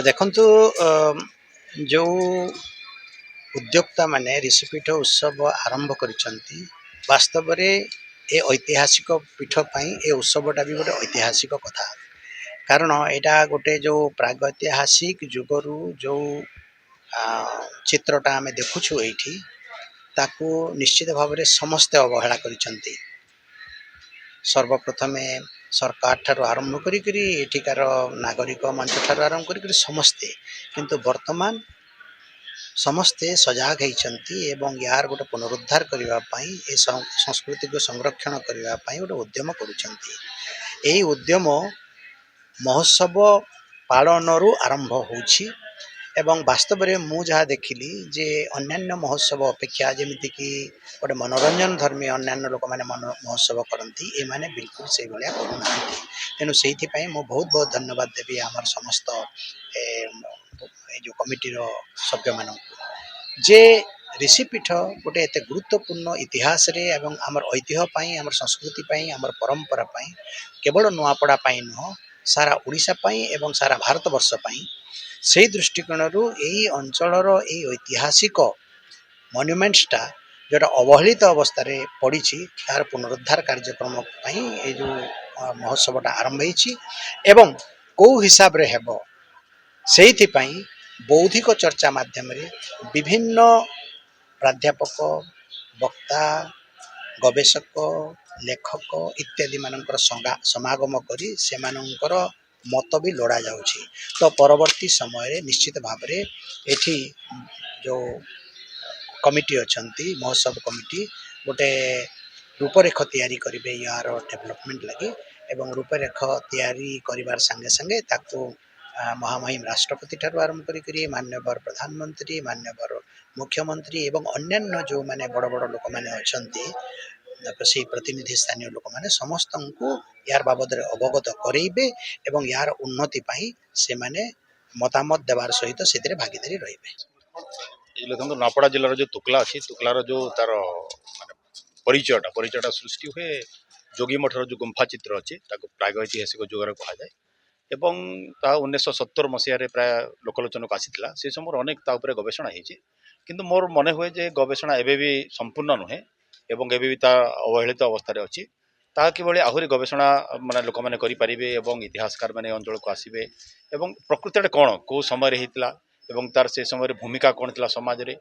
ଦେଖନ୍ତୁ ଯେଉଁ ଉଦ୍ୟୋକ୍ତା ମାନେ ଋଷିପୀଠ ଉତ୍ସବ ଆରମ୍ଭ କରିଛନ୍ତି ବାସ୍ତବରେ ଏ ଐତିହାସିକ ପୀଠ ପାଇଁ ଏ ଉତ୍ସବଟା ବି ଗୋଟେ ଐତିହାସିକ କଥା। କାରଣ ଏଇଟା ଗୋଟେ ଯେଉଁ ପ୍ରାଗୈତିହାସିକ ଯୁଗରୁ ଯେଉଁ ଚିତ୍ରଟା ଆମେ ଦେଖୁଛୁ ଏଇଠି ତାକୁ ନିଶ୍ଚିତ ଭାବରେ ସମସ୍ତେ ଅବହେଳା କରିଛନ୍ତି। ସର୍ବପ୍ରଥମେ ସରକାର ଠାରୁ ଆରମ୍ଭ କରିକିରି ଏଠିକାର ନାଗରିକ ମଞ୍ଚ ଠାରୁ ଆରମ୍ଭ କରିକିରି ସମସ୍ତେ, କିନ୍ତୁ ବର୍ତ୍ତମାନ ସମସ୍ତେ ସଜାଗ ହେଇଛନ୍ତି ଏବଂ ୟାର ଗୋଟେ ପୁନରୁଦ୍ଧାର କରିବା ପାଇଁ ଏ ସଂସ୍କୃତିକୁ ସଂରକ୍ଷଣ କରିବା ପାଇଁ ଗୋଟେ ଉଦ୍ୟମ କରୁଛନ୍ତି। ଏହି ଉଦ୍ୟମ ମହୋତ୍ସବ ପାଳନରୁ ଆରମ୍ଭ ହେଉଛି ଏବଂ ବାସ୍ତବରେ ମୁଁ ଯାହା ଦେଖିଲି ଯେ ଅନ୍ୟାନ୍ୟ ମହୋତ୍ସବ ଅପେକ୍ଷା ଯେମିତିକି ଗୋଟେ ମନୋରଞ୍ଜନ ଧର୍ମୀ ଅନ୍ୟାନ୍ୟ ଲୋକମାନେ ମହୋତ୍ସବ କରନ୍ତି, ଏମାନେ ବିଲକୁଲ ସେଇଭଳିଆ କରୁନାହାନ୍ତି। ତେଣୁ ସେଇଥିପାଇଁ ମୁଁ ବହୁତ ବହୁତ ଧନ୍ୟବାଦ ଦେବି ଆମର ସମସ୍ତ ଏ ଯେଉଁ କମିଟିର ସଭ୍ୟମାନଙ୍କୁ ଯେ ଋଷିପୀଠ ଗୋଟେ ଏତେ ଗୁରୁତ୍ୱପୂର୍ଣ୍ଣ ଇତିହାସରେ ଏବଂ ଆମର ଐତିହ୍ୟ ପାଇଁ, ଆମର ସଂସ୍କୃତି ପାଇଁ, ଆମର ପରମ୍ପରା ପାଇଁ, କେବଳ ନୂଆପଡ଼ା ପାଇଁ ନୁହଁ ସାରା ଓଡ଼ିଶା ପାଇଁ ଏବଂ ସାରା ଭାରତବର୍ଷ ପାଇଁ, ସେଇ ଦୃଷ୍ଟିକୋଣରୁ ଏହି ଅଞ୍ଚଳର ଏହି ଐତିହାସିକ ମନ୍ୟୁମେଣ୍ଟସଟା ଯେଉଁଟା ଅବହେଳିତ ଅବସ୍ଥାରେ ପଡ଼ିଛି ତାର ପୁନରୁଦ୍ଧାର କାର୍ଯ୍ୟକ୍ରମ ପାଇଁ ଏଇ ଯେଉଁ ମହୋତ୍ସବଟା ଆରମ୍ଭ ହେଇଛି ଏବଂ କେଉଁ ହିସାବରେ ହେବ ସେଇଥିପାଇଁ ବୌଦ୍ଧିକ ଚର୍ଚ୍ଚା ମାଧ୍ୟମରେ ବିଭିନ୍ନ ପ୍ରାଧ୍ୟାପକ, ବକ୍ତା, ଗବେଷକ, ଲେଖକ ଇତ୍ୟାଦି ମାନଙ୍କର ସମାଗମ କରି ସେମାନଙ୍କର ମତ ବି ଲୋଡ଼ା ଯାଉଛି। ତ ପରବର୍ତ୍ତୀ ସମୟରେ ନିଶ୍ଚିତ ଭାବରେ ଏଠି ଯେଉଁ କମିଟି ଅଛନ୍ତି ମହୋତ୍ସବ କମିଟି ଗୋଟେ ରୂପରେଖ ତିଆରି କରିବେ ୟାର ଡେଭଲପମେଣ୍ଟ ଲାଗି ଏବଂ ରୂପରେଖ ତିଆରି କରିବାର ସାଙ୍ଗେ ସାଙ୍ଗେ ତାକୁ ମହାମହିମ ରାଷ୍ଟ୍ରପତି ଠାରୁ ଆରମ୍ଭ କରିକିରି ମାନ୍ୟବର ପ୍ରଧାନମନ୍ତ୍ରୀ, ମାନ୍ୟବର ମୁଖ୍ୟମନ୍ତ୍ରୀ ଏବଂ ଅନ୍ୟାନ୍ୟ ଯେଉଁମାନେ ବଡ଼ ବଡ଼ ଲୋକମାନେ ଅଛନ୍ତି ସେଇ ପ୍ରତିନିଧି ସ୍ଥାନୀୟ ଲୋକମାନେ ସମସ୍ତଙ୍କୁ ୟାର ବାବଦରେ ଅବଗତ କରେଇବେ ଏବଂ ୟାର ଉନ୍ନତି ପାଇଁ ସେମାନେ ମତାମତ ଦେବାର ସହିତ ସେଥିରେ ଭାଗିଦାରୀ ରହିବେ। ଦେଖନ୍ତୁ ନୂଆପଡ଼ା ଜିଲ୍ଲାର ଯେଉଁ ତୁକଲା ଅଛି, ତୁକଲାର ଯେଉଁ ତାର ମାନେ ପରିଚୟଟା ସୃଷ୍ଟି ହୁଏ ଯୋଗୀ ମଠର ଯେଉଁ ଗୁମ୍ଫା ଚିତ୍ର ଅଛି ତାକୁ ପ୍ରାଗୈତିହାସିକ ଯୁଗରେ କୁହାଯାଏ ଏବଂ ତାହା 1970 ମସିହାରେ ପ୍ରାୟ ଲୋକଲୋଚନକୁ ଆସିଥିଲା। ସେ ସମୟରେ ଅନେକ ତା ଉପରେ ଗବେଷଣା ହେଇଛି, କିନ୍ତୁ ମୋର ମନେ ହୁଏ ଯେ ଗବେଷଣା ଏବେ ବି ସମ୍ପୂର୍ଣ୍ଣ ନୁହେଁ ଏବଂ ଏବେ ବି ତା ଅବହେଳିତ ଅବସ୍ଥାରେ ଅଛି। ତାହା କିଭଳି ଆହୁରି ଗବେଷଣା ମାନେ ଲୋକମାନେ କରିପାରିବେ ଏବଂ ଇତିହାସକାର ମାନେ ଅଞ୍ଚଳକୁ ଆସିବେ ଏବଂ ପ୍ରକୃତରେ କ'ଣ କେଉଁ ସମୟରେ ହେଇଥିଲା ଏବଂ ତାର ସେ ସମୟରେ ଭୂମିକା କ'ଣ ଥିଲା ସମାଜରେ,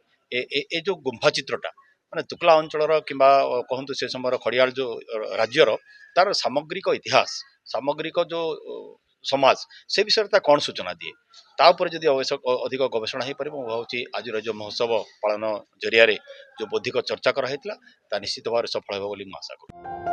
ଏ ଯେଉଁ ଗୁମ୍ଫା ଚିତ୍ରଟା ମାନେ ତୁକଲା ଅଞ୍ଚଳର କିମ୍ବା କହନ୍ତୁ ସେ ସମୟର ଖଡ଼ିଆଳ ଯେଉଁ ରାଜ୍ୟର ତାର ସାମଗ୍ରିକ ଇତିହାସ, ସାମଗ୍ରିକ ଯେଉଁ ସମାଜ ସେ ବିଷୟରେ ତା କ'ଣ ସୂଚନା ଦିଏ, ତା ଉପରେ ଯଦି ଅଧିକ ଗବେଷଣା ହେଇପାରିବ ମୁଁ ଭାବୁଛି ଆଜିର ଯେଉଁ ମହୋତ୍ସବ ପାଳନ ଜରିଆରେ ଯେଉଁ ବୌଦ୍ଧିକ ଚର୍ଚ୍ଚା କରାହେଇଥିଲା ତା ନିଶ୍ଚିତ ଭାବରେ ସଫଳ ହେବ ବୋଲି ମୁଁ ଆଶା କରୁଛି।